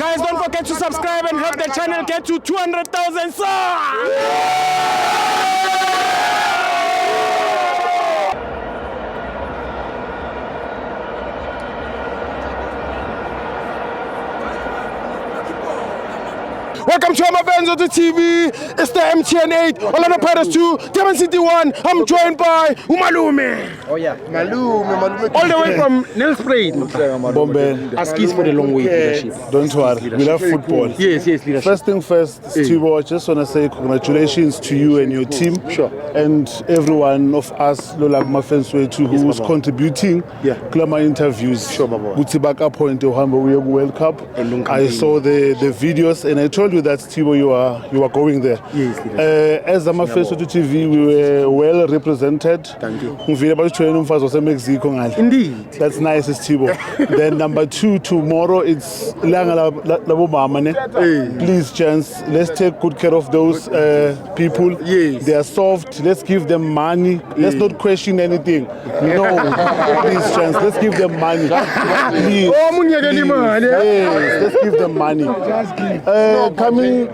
Guys, don't forget to subscribe and help the channel get to 200,000 subs. Welcome to Amavenzo TV. It's the MTN8, Orlando Pirates 2, Durban City 1. I'm joined by Umalume. Oh yeah, Malume. All the way from Nelspruit. Bombay. Askis for the long way leadership. Don't worry, we love football. Yes, leadership. First thing first, Stibo, I just want to say congratulations to you and your team. Sure. And everyone of us, Lola Mafenswe, who's contributing to my interviews. Sure, Baba. Butibaka Point, Ohamba World Cup. I saw the videos and I told you that, Stibo, you are going there. Yes, as Amafenswe TV, we were well represented. Thank you. Indeed. That's nice, Stibo. Then number 2, tomorrow it's Please, chance, let's take good care of those people. Yes. They are soft. Let's give them money. Let's not question anything. No, please, chance, let's give them money. Please. Yes, let's give them money.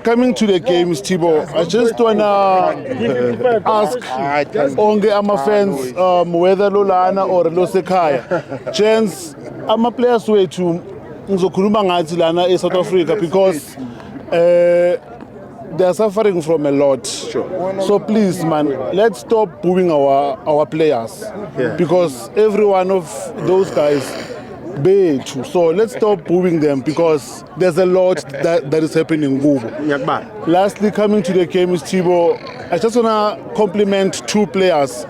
Coming to the games, Stibo, I just wanna ask onge ama fans whether Lolana or Losekaya, chance ama players wethu ngizokhuluma ngathi lana eSouth Africa because they are suffering from a lot. Sure. So please, man, let's stop booing our players because every one of those guys bethu. So let's stop booing them because there's a lot that is happening. Lastly, coming to the game is Stibo. I just wanna compliment 2 players.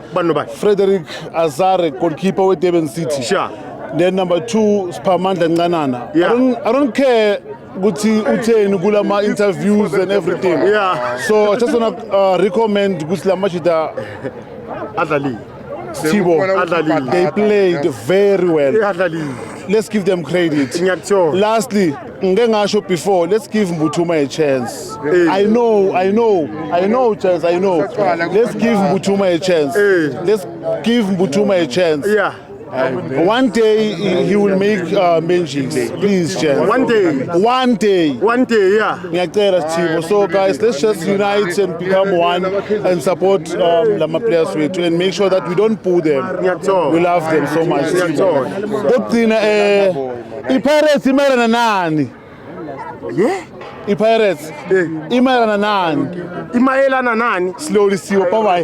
Frederick Azare, goalkeeper with Durban City. Sure. Then number 2, Spamandla Nganana. Yeah. I don't care Guti Uten Gulama interviews and everything. Yeah. So I just wanna recommend Gusla Machida Adali. Stibo. They played very well. Let's give them credit. Lastly, Ngengasho before, let's give Mbutuma a chance. I know, chance, I know. Let's give Mbutuma a chance. Let's give Mbutuma a chance. Yeah. One day he will make mentions. Please, chance. One day, yeah. So guys, let's just unite and become one and support Lama players and make sure that we don't pull them. We love them so much. Pirates imelana nani? Pirates imelana nani? Imayelana nani? Slowly see. Bye bye.